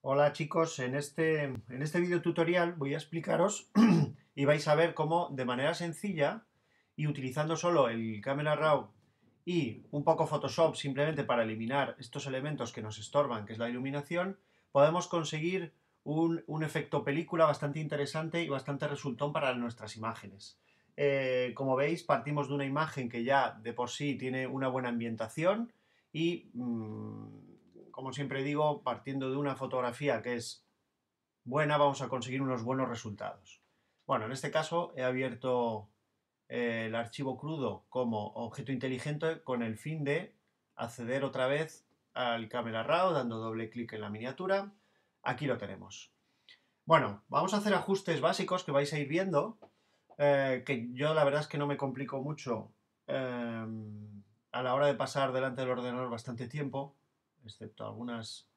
Hola chicos, en este video tutorial voy a explicaros y vais a ver cómo de manera sencilla y utilizando solo el Camera Raw y un poco Photoshop simplemente para eliminar estos elementos que nos estorban, que es la iluminación, podemos conseguir un efecto película bastante interesante y bastante resultón para nuestras imágenes. Como veis, partimos de una imagen que ya de por sí tiene una buena ambientación y como siempre digo, partiendo de una fotografía que es buena, vamos a conseguir unos buenos resultados. Bueno, en este caso he abierto el archivo crudo como objeto inteligente con el fin de acceder otra vez al Camera Raw dando doble clic en la miniatura. Aquí lo tenemos. Bueno, vamos a hacer ajustes básicos que vais a ir viendo, que yo la verdad es que no me complico mucho a la hora de pasar delante del ordenador bastante tiempo, excepto algunas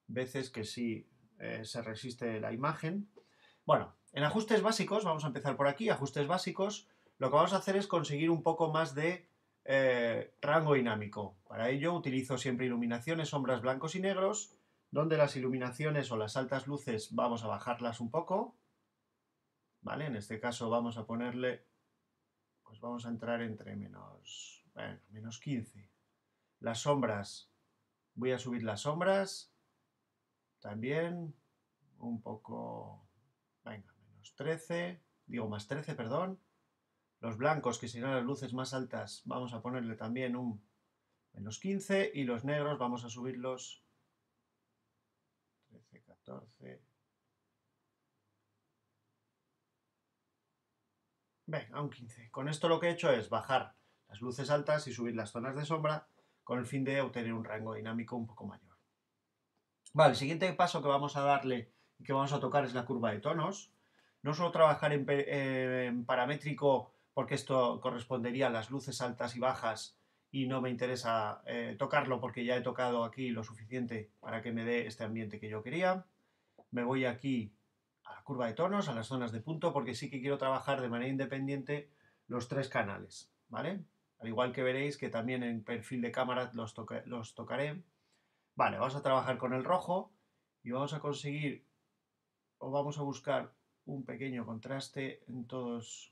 veces que sí se resiste la imagen. Bueno, en ajustes básicos, vamos a empezar por aquí, ajustes básicos, lo que vamos a hacer es conseguir un poco más de rango dinámico. Para ello utilizo siempre iluminaciones, sombras blancos y negros, donde las iluminaciones o las altas luces vamos a bajarlas un poco, ¿vale? En este caso vamos a ponerle, pues vamos a entrar entre menos 15. Las sombras, voy a subir las sombras, también un poco, venga, menos 13, digo más 13, perdón. Los blancos, que serán las luces más altas, vamos a ponerle también un menos 15 y los negros vamos a subirlos 13, 14. Venga, un 15. Con esto lo que he hecho es bajar las luces altas y subir las zonas de sombra con el fin de obtener un rango dinámico un poco mayor. Vale, el siguiente paso que vamos a darle y que vamos a tocar es la curva de tonos. No suelo trabajar en paramétrico porque esto correspondería a las luces altas y bajas y no me interesa tocarlo porque ya he tocado aquí lo suficiente para que me dé este ambiente que yo quería. Me voy aquí a la curva de tonos, a las zonas de punto, porque sí que quiero trabajar de manera independiente los tres canales, ¿vale? Al igual que veréis que también en perfil de cámara los tocaré. Vale, vamos a trabajar con el rojo y vamos a conseguir o vamos a buscar un pequeño contraste en todas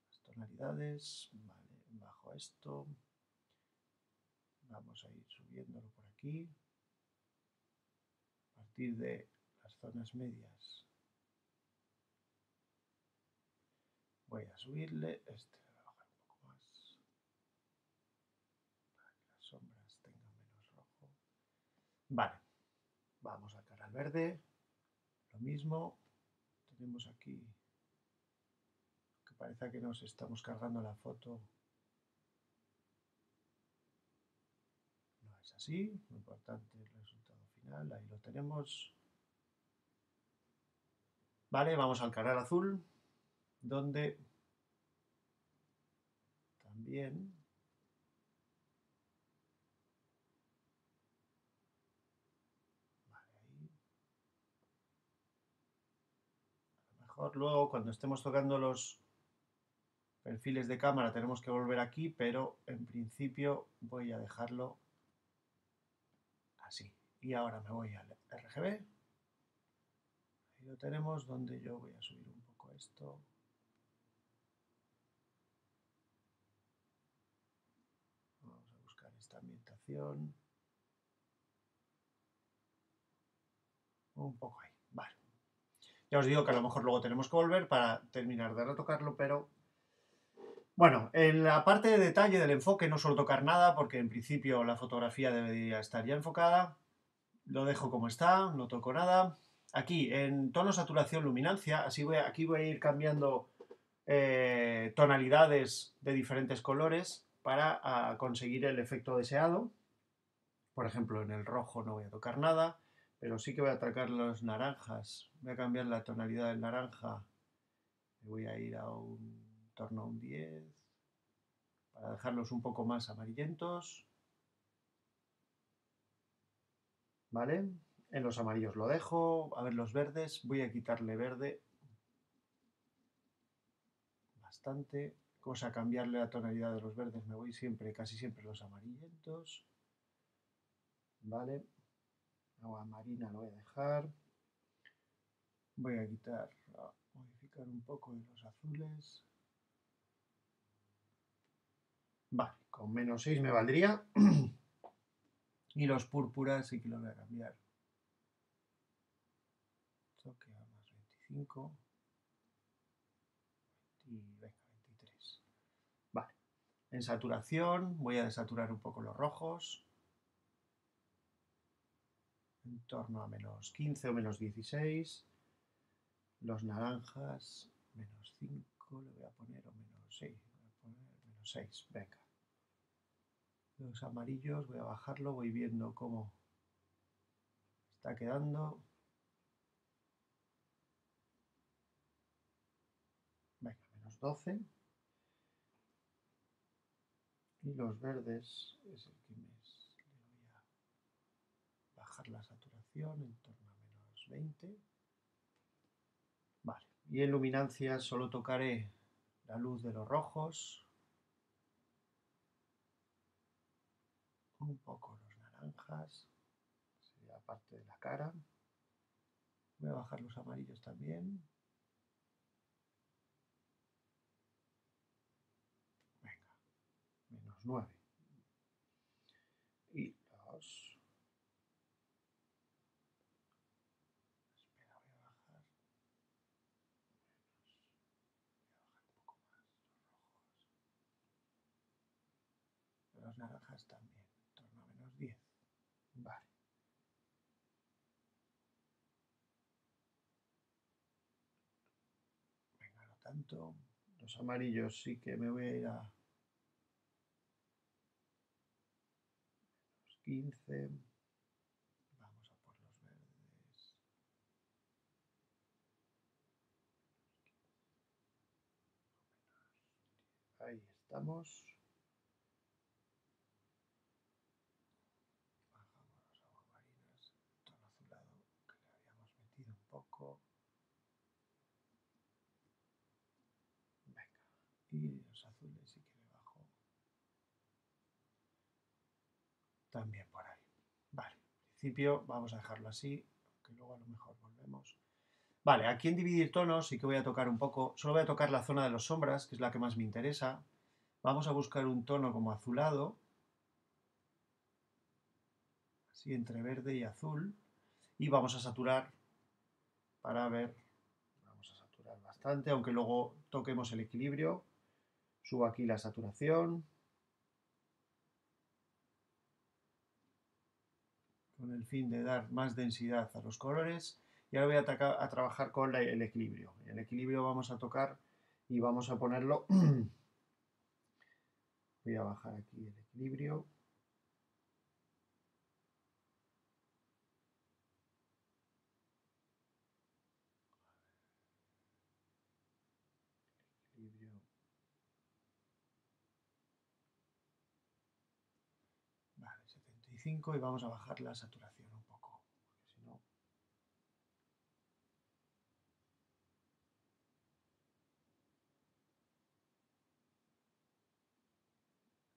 las tonalidades. Vale, bajo esto. Vamos a ir subiéndolo por aquí. A partir de las zonas medias voy a subirle. Este lo voy a bajar un poco más para que las sombras tengan menos rojo. Vale, vamos a sacar al verde. Lo mismo. Tenemos aquí que parece que nos estamos cargando la foto. No es así, lo importante es el resultado final, ahí lo tenemos. Vale, vamos al canal azul, donde también vale, ahí. A lo mejor luego cuando estemos tocando los perfiles de cámara tenemos que volver aquí, pero en principio voy a dejarlo así. Y ahora me voy al RGB. Ahí lo tenemos, donde yo voy a subir un poco esto. Vamos a buscar esta ambientación. Un poco ahí, vale. Ya os digo que a lo mejor luego tenemos que volver para terminar de retocarlo, pero bueno, en la parte de detalle del enfoque no suelo tocar nada porque en principio la fotografía debería estar ya enfocada. Lo dejo como está, no toco nada. Aquí, en tono, saturación, luminancia, aquí voy a ir cambiando tonalidades de diferentes colores para conseguir el efecto deseado. Por ejemplo, en el rojo no voy a tocar nada, pero sí que voy a tocar los naranjas. Voy a cambiar la tonalidad del naranja. Me voy a ir a un torno a un 10 para dejarlos un poco más amarillentos. ¿Vale? En los amarillos lo dejo. A ver, los verdes, voy a quitarle verde bastante. Cosa cambiarle la tonalidad de los verdes, me voy siempre, casi siempre los amarillentos. ¿Vale? Agua marina lo voy a dejar. Voy a quitar, a modificar un poco de los azules. Vale, con -6 me valdría. Y los púrpuras sí que los voy a cambiar. Esto queda más 25. Y venga, 23. Vale. En saturación voy a desaturar un poco los rojos. En torno a -15 o -16. Los naranjas, -5 le voy a poner, o -6. Voy a poner -6. Venga. Los amarillos voy a bajarlo, voy viendo cómo está quedando. Venga, -12. Y los verdes es el que le voy a bajar la saturación en torno a -20. Vale, y en luminancia solo tocaré la luz de los rojos, un poco los naranjas, sería parte de la cara. Voy a bajar los amarillos también. Venga, -9. Y los... Espera, voy a bajar. Voy a bajar un poco más los rojos. Los naranjas también, en torno a -10. Vale. Venga, no tanto. Los amarillos sí que me voy a ir a -15. Vamos a por los verdes. Ahí estamos. Bajamos los aguamarinas, el tono azulado que le habíamos metido un poco. Venga. Y los azules sí que le bajo también por ahí. Vale, en principio vamos a dejarlo así, aunque luego a lo mejor volvemos. Vale, aquí en dividir tonos sí que voy a tocar un poco, solo voy a tocar la zona de las sombras, que es la que más me interesa. Vamos a buscar un tono como azulado, así entre verde y azul, y vamos a saturar para ver, vamos a saturar bastante, aunque luego toquemos el equilibrio. Subo aquí la saturación, con el fin de dar más densidad a los colores. Y ahora voy a trabajar con el equilibrio. El equilibrio vamos a tocar y vamos a ponerlo... Voy a bajar aquí el equilibrio. Equilibrio. Vale, 75 y vamos a bajar la saturación un poco, porque si no...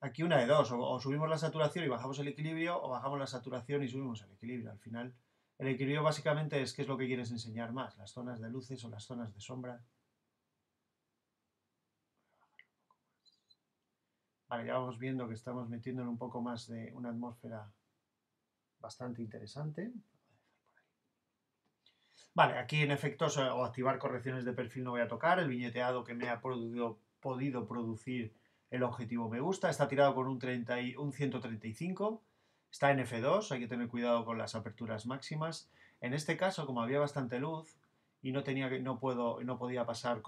Aquí una de dos, o subimos la saturación y bajamos el equilibrio, o bajamos la saturación y subimos el equilibrio. Al final, el equilibrio básicamente es qué es lo que quieres enseñar más, las zonas de luces o las zonas de sombra. Vale, ya vamos viendo que estamos metiéndole un poco más de una atmósfera bastante interesante. Vale, aquí en efectos o activar correcciones de perfil no voy a tocar. El viñeteado que me ha podido producir el objetivo me gusta. Está tirado con un 135. Está en F2, hay que tener cuidado con las aperturas máximas. En este caso, como había bastante luz y no podía pasar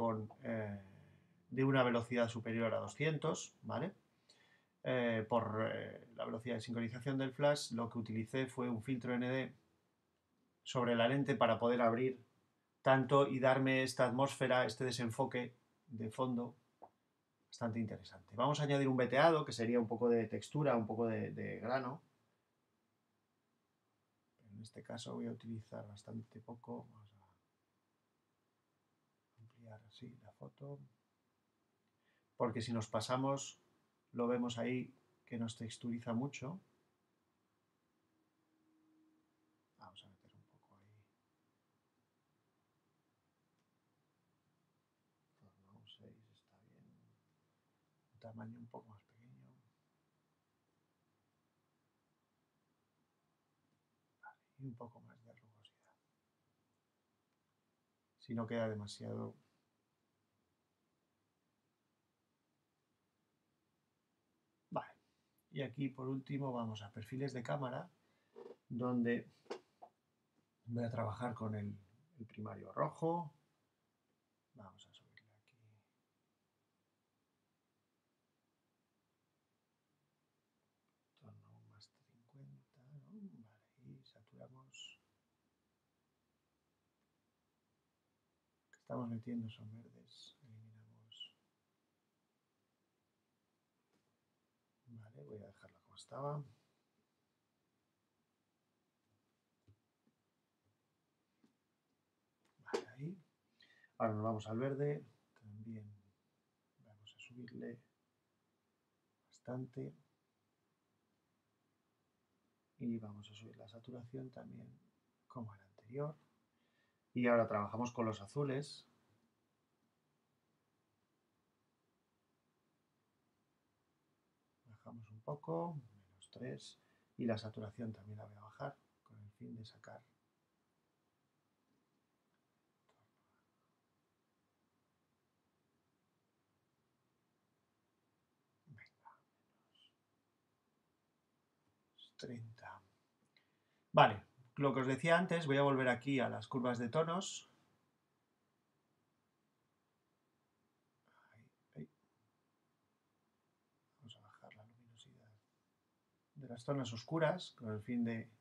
de una velocidad superior a 200, ¿vale? Por la velocidad de sincronización del flash, lo que utilicé fue un filtro ND sobre la lente para poder abrir tanto y darme esta atmósfera, este desenfoque de fondo bastante interesante. Vamos a añadir un veteado, que sería un poco de textura, un poco de grano. En este caso voy a utilizar bastante poco. Vamos a ampliar así la foto. Porque si nos pasamos, lo vemos ahí que nos texturiza mucho. tamaño un poco más pequeño. Vale, y un poco más de rugosidad. Si no queda demasiado. Vale. Y aquí por último vamos a perfiles de cámara, donde voy a trabajar con el primario rojo. Vamos a subirle aquí. Tono más 50, ¿no? Vale, y saturamos. Lo que estamos metiendo son verdes. Eliminamos. Vale, voy a dejarlo como estaba. Vale, ahí. Ahora nos vamos al verde. También vamos a subirle bastante. Y vamos a subir la saturación también como el anterior. Y ahora trabajamos con los azules. Bajamos un poco, -3. Y la saturación también la voy a bajar con el fin de sacar. Venga, -30. Vale, lo que os decía antes, voy a volver aquí a las curvas de tonos. Ahí. Vamos a bajar la luminosidad de las zonas oscuras con el fin de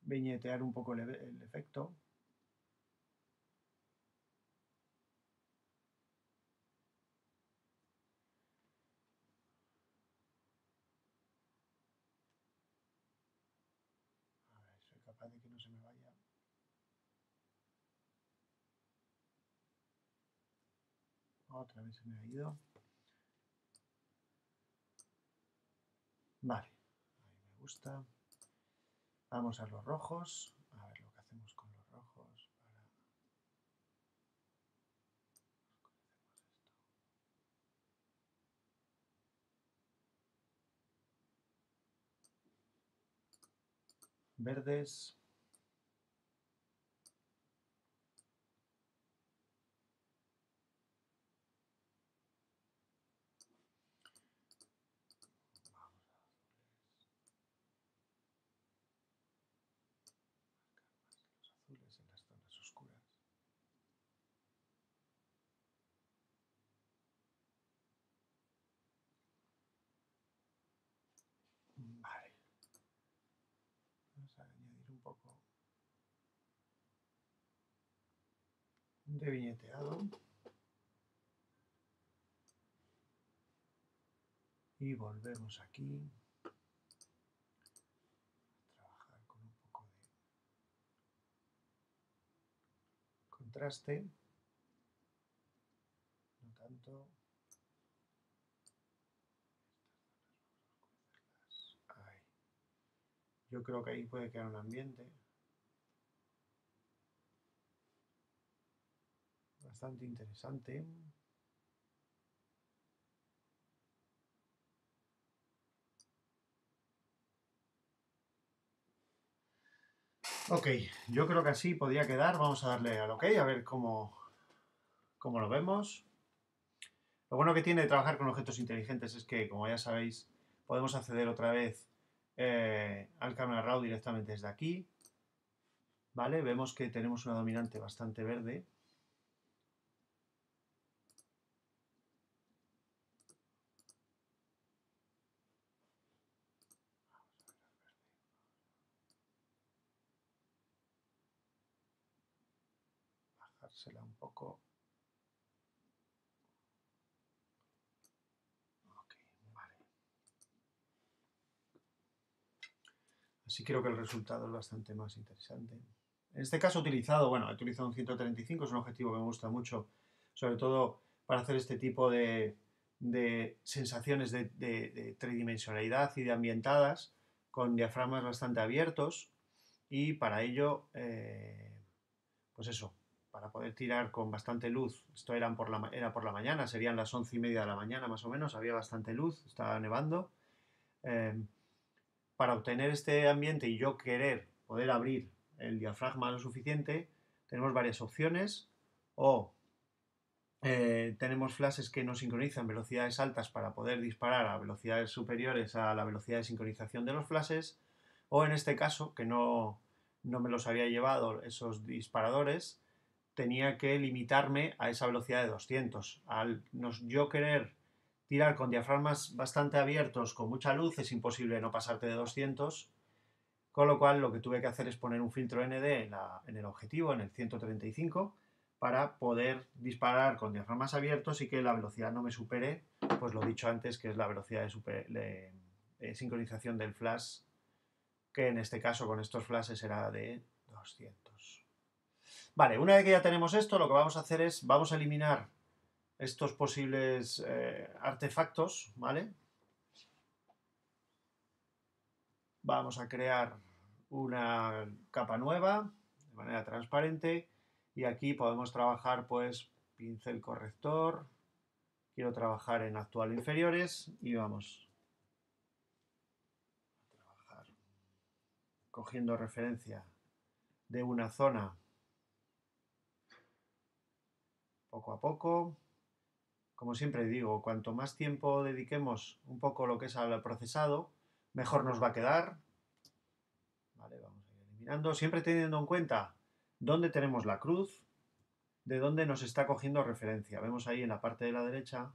viñetear un poco el efecto. A ver, soy capaz de que no se me vaya. Otra vez se me ha ido. Vale, ahí me gusta. Vamos a los rojos. A ver lo que hacemos con los rojos para... Verdes. Azules en las zonas oscuras. Vale. Vamos a añadir un poco de viñeteado. Y volvemos aquí a trabajar con un poco de contraste. No tanto. Ahí. Yo creo que ahí puede quedar un ambiente bastante interesante. Ok, yo creo que así podría quedar. Vamos a darle al OK, a ver cómo lo vemos. Lo bueno que tiene de trabajar con objetos inteligentes es que, como ya sabéis, podemos acceder otra vez al Camera Raw directamente desde aquí. ¿Vale? Vemos que tenemos una dominante bastante verde. Bajársela un poco. Ok, vale. Así creo que el resultado es bastante más interesante. En este caso he utilizado un 135, es un objetivo que me gusta mucho, sobre todo para hacer este tipo de sensaciones de tridimensionalidad y de ambientadas, con diafragmas bastante abiertos, y para ello, pues eso, para poder tirar con bastante luz. Esto era por la mañana, serían las 11:30 de la mañana más o menos, había bastante luz, estaba nevando. Eh, para obtener este ambiente y yo querer poder abrir el diafragma lo suficiente, tenemos varias opciones. O tenemos flashes que no sincronizan velocidades altas para poder disparar a velocidades superiores a la velocidad de sincronización de los flashes. O en este caso, que no me los había llevado esos disparadores, tenía que limitarme a esa velocidad de 200. Al yo querer tirar con diafragmas bastante abiertos, con mucha luz, es imposible no pasarte de 200, con lo cual lo que tuve que hacer es poner un filtro ND en el objetivo, en el 135, para poder disparar con diafragmas abiertos y que la velocidad no me supere, pues lo dicho antes, que es la velocidad de sincronización del flash, que en este caso con estos flashes era de 200. Vale, una vez que ya tenemos esto, lo que vamos a hacer es, vamos a eliminar estos posibles artefactos, ¿vale? Vamos a crear una capa nueva de manera transparente y aquí podemos trabajar pues pincel corrector, quiero trabajar en actual inferiores y vamos a trabajar cogiendo referencia de una zona poco a poco. Como siempre digo, cuanto más tiempo dediquemos un poco lo que es al procesado, mejor nos va a quedar. Vale, vamos a ir eliminando, siempre teniendo en cuenta dónde tenemos la cruz, de dónde nos está cogiendo referencia. Vemos ahí en la parte de la derecha.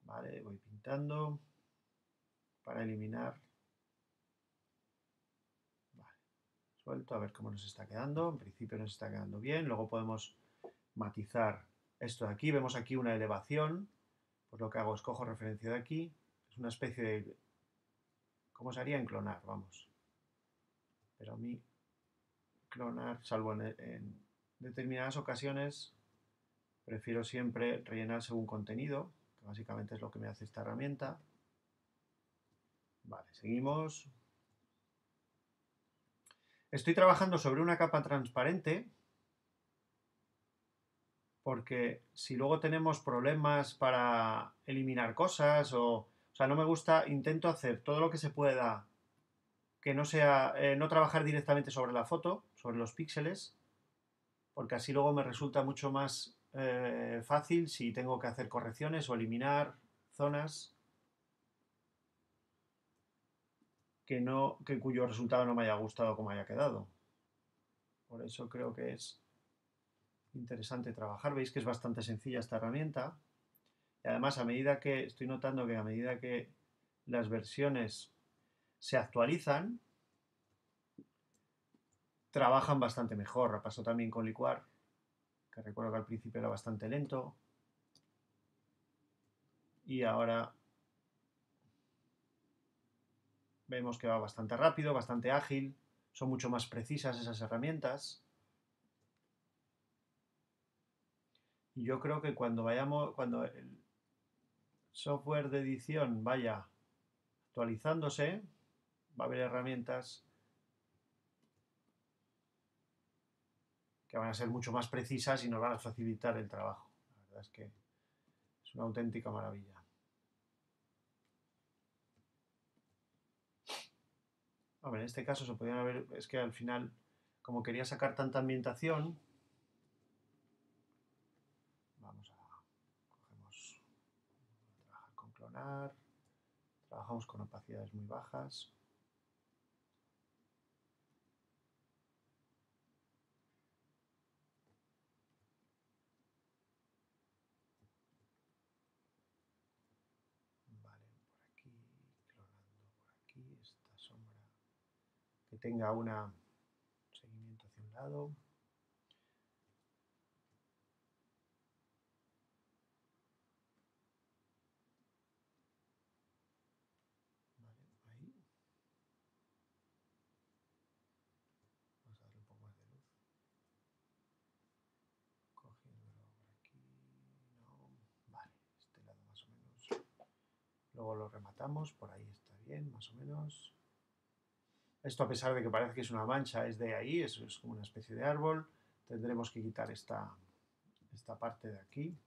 Vale, voy pintando para eliminar. Vale, suelto a ver cómo nos está quedando. En principio nos está quedando bien. Luego podemos matizar esto de aquí. Vemos aquí una elevación. Pues lo que hago es cojo referencia de aquí. Es una especie de... ¿Cómo se haría en clonar? Vamos. Pero a mí clonar, salvo en determinadas ocasiones, prefiero siempre rellenar según contenido, que básicamente es lo que me hace esta herramienta. Vale, seguimos. Estoy trabajando sobre una capa transparente porque si luego tenemos problemas para eliminar cosas o sea, no me gusta, intento hacer todo lo que se pueda que no sea, no trabajar directamente sobre la foto, sobre los píxeles, porque así luego me resulta mucho más fácil si tengo que hacer correcciones o eliminar zonas que cuyo resultado no me haya gustado como haya quedado. Por eso creo que es interesante trabajar. Veis que es bastante sencilla esta herramienta. Y además, a medida que estoy notando que a medida que las versiones se actualizan, trabajan bastante mejor. Pasó también con Liquar, que recuerdo que al principio era bastante lento. Y ahora vemos que va bastante rápido, bastante ágil. Son mucho más precisas esas herramientas. Y yo creo que cuando el software de edición vaya actualizándose, va a haber herramientas que van a ser mucho más precisas y nos van a facilitar el trabajo. La verdad es que es una auténtica maravilla. Hombre, en este caso se podrían haber... Es que al final, como quería sacar tanta ambientación, vamos a... Cogemos... Trabajar con clonar. Trabajamos con opacidades muy bajas. Vale, por aquí, clonando por aquí, esta sombra que tenga un seguimiento hacia un lado. Vale, ahí. Vamos a darle un poco más de luz. Cogiéndolo por aquí. No. Vale, este lado más o menos. Luego lo rematamos, por ahí está bien, más o menos. Esto, a pesar de que parece que es una mancha, es de ahí, es como una especie de árbol. tendremos que quitar esta parte de aquí.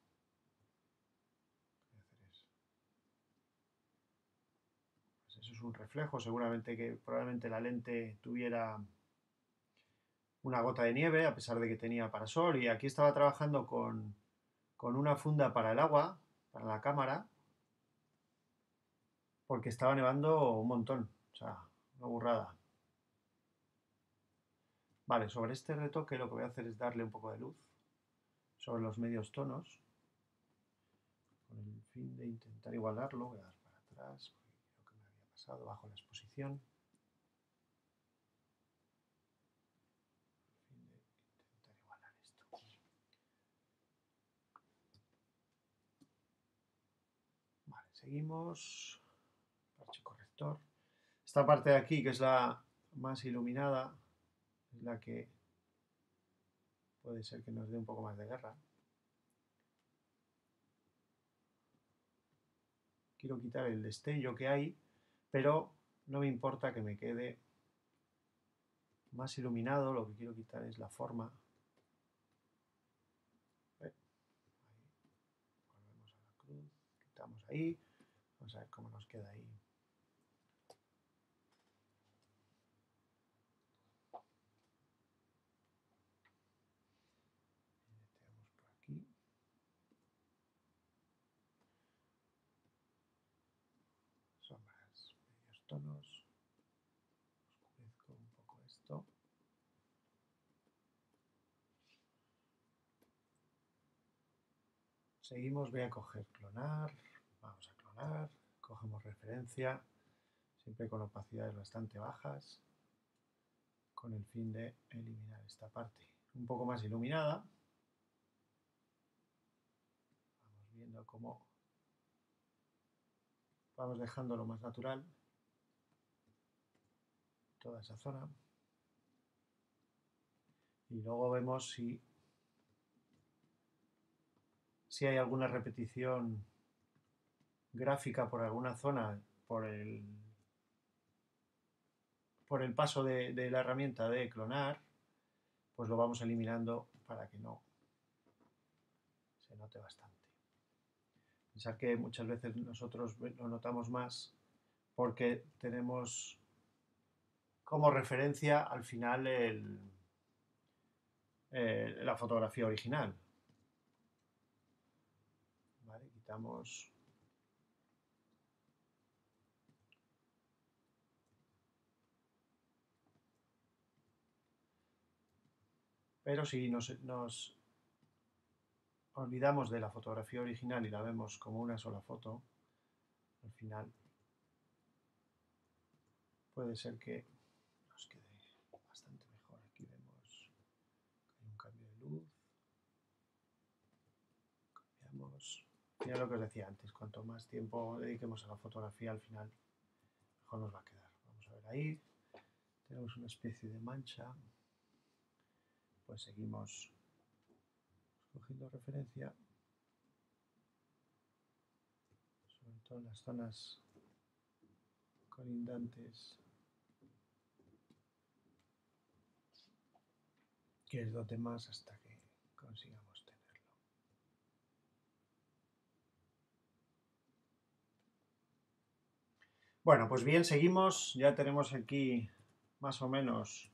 Pues eso es un reflejo, seguramente que probablemente la lente tuviera una gota de nieve, a pesar de que tenía parasol, y aquí estaba trabajando con una funda para el agua, para la cámara, porque estaba nevando un montón, o sea, una burrada. Vale, sobre este retoque lo que voy a hacer es darle un poco de luz sobre los medios tonos, con el fin de intentar igualarlo. Voy a dar para atrás, porque creo que me había pasado bajo la exposición. Con el fin de intentar igualar esto. Vale, seguimos. Parche corrector. Esta parte de aquí, que es la más iluminada, es la que puede ser que nos dé un poco más de guerra. Quiero quitar el destello que hay, pero no me importa que me quede más iluminado, lo que quiero quitar es la forma. Ahí. Volvemos a la cruz, quitamos ahí, vamos a ver cómo nos queda ahí. Metemos por aquí. Sombras, medios tonos. Oscurezco un poco esto. Seguimos, voy a coger clonar. Vamos a clonar. Cogemos referencia, siempre con opacidades bastante bajas, con el fin de eliminar esta parte un poco más iluminada. Vamos viendo cómo vamos dejando lo más natural toda esa zona. Y luego vemos si hay alguna repetición gráfica por alguna zona, por el paso de la herramienta de clonar, pues lo vamos eliminando para que no se note bastante. Pensar que muchas veces nosotros lo notamos más porque tenemos como referencia al final la fotografía original. Vale, quitamos. Pero si nos olvidamos de la fotografía original y la vemos como una sola foto, al final puede ser que nos quede bastante mejor. Aquí vemos que hay un cambio de luz. Cambiamos. Mira lo que os decía antes, cuanto más tiempo dediquemos a la fotografía, al final mejor nos va a quedar. Vamos a ver ahí, tenemos una especie de mancha. Pues seguimos cogiendo referencia, sobre todo en las zonas colindantes, que es donde más hasta que consigamos tenerlo. Bueno, pues bien, seguimos, ya tenemos aquí más o menos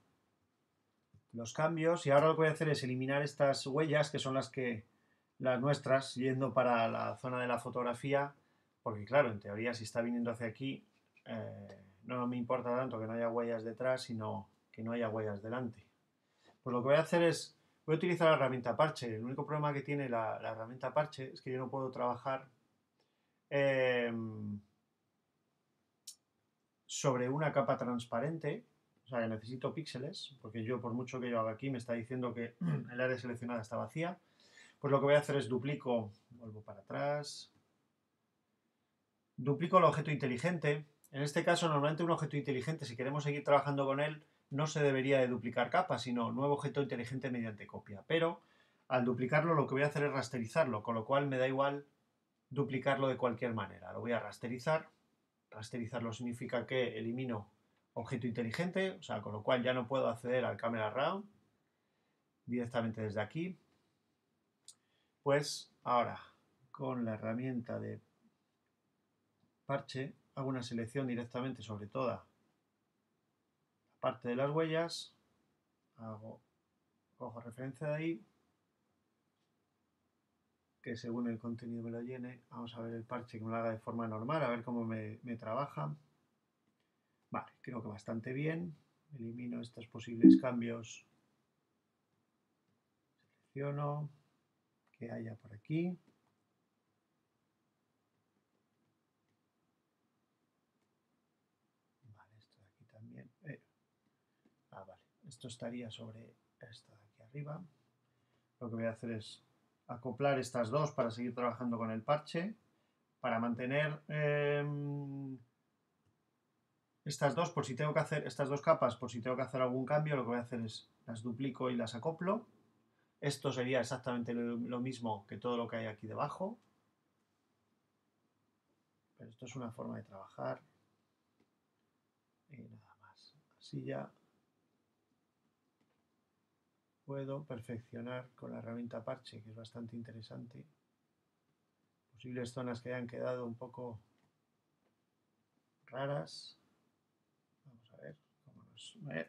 los cambios y ahora lo que voy a hacer es eliminar estas huellas que son las nuestras yendo para la zona de la fotografía, porque claro, en teoría si está viniendo hacia aquí no me importa tanto que no haya huellas detrás, sino que no haya huellas delante. Pues lo que voy a hacer es, voy a utilizar la herramienta parche. El único problema que tiene la herramienta parche es que yo no puedo trabajar sobre una capa transparente, o sea que necesito píxeles, porque yo por mucho que yo haga aquí me está diciendo que el área seleccionada está vacía. Pues lo que voy a hacer es duplico, vuelvo para atrás, duplico el objeto inteligente. En este caso, normalmente un objeto inteligente, si queremos seguir trabajando con él, no se debería de duplicar capas, sino nuevo objeto inteligente mediante copia. Pero al duplicarlo lo que voy a hacer es rasterizarlo, con lo cual me da igual duplicarlo de cualquier manera. Lo voy a rasterizar. Rasterizarlo significa que elimino objeto inteligente, o sea, con lo cual ya no puedo acceder al camera raw. directamente desde aquí. Pues ahora, con la herramienta de parche, hago una selección directamente sobre toda la parte de las huellas, cojo referencia de ahí, que según el contenido me lo llene. Vamos a ver el parche que me lo haga de forma normal, a ver cómo me trabaja. Vale, creo que bastante bien. Elimino estos posibles cambios. Selecciono que haya por aquí. Vale, esto de aquí también. Vale. Esto estaría sobre esto de aquí arriba. Lo que voy a hacer es acoplar estas dos para seguir trabajando con el parche. Para mantener estas dos, por si tengo que hacer estas dos capas, por si tengo que hacer algún cambio, lo que voy a hacer es las duplico y las acoplo. Esto sería exactamente lo mismo que todo lo que hay aquí debajo. Pero esto es una forma de trabajar. Y nada más. Así ya puedo perfeccionar con la herramienta parche, que es bastante interesante. Posibles zonas que hayan quedado un poco raras. Vamos a ver cómo nos... Prefiero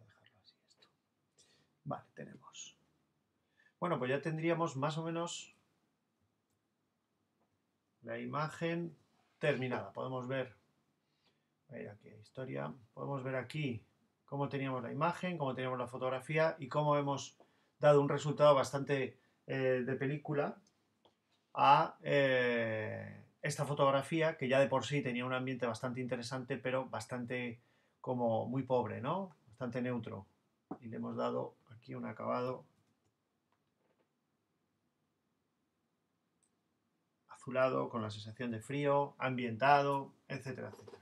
dejarlo así esto. Vale, tenemos. Bueno, pues ya tendríamos más o menos la imagen terminada. Podemos ver, aquí hay historia, podemos ver aquí cómo teníamos la imagen, cómo teníamos la fotografía y cómo hemos dado un resultado bastante de película a esta fotografía, que ya de por sí tenía un ambiente bastante interesante, pero bastante como muy pobre, ¿no? Bastante neutro. Y le hemos dado aquí un acabado azulado con la sensación de frío, ambientado, etcétera, etcétera.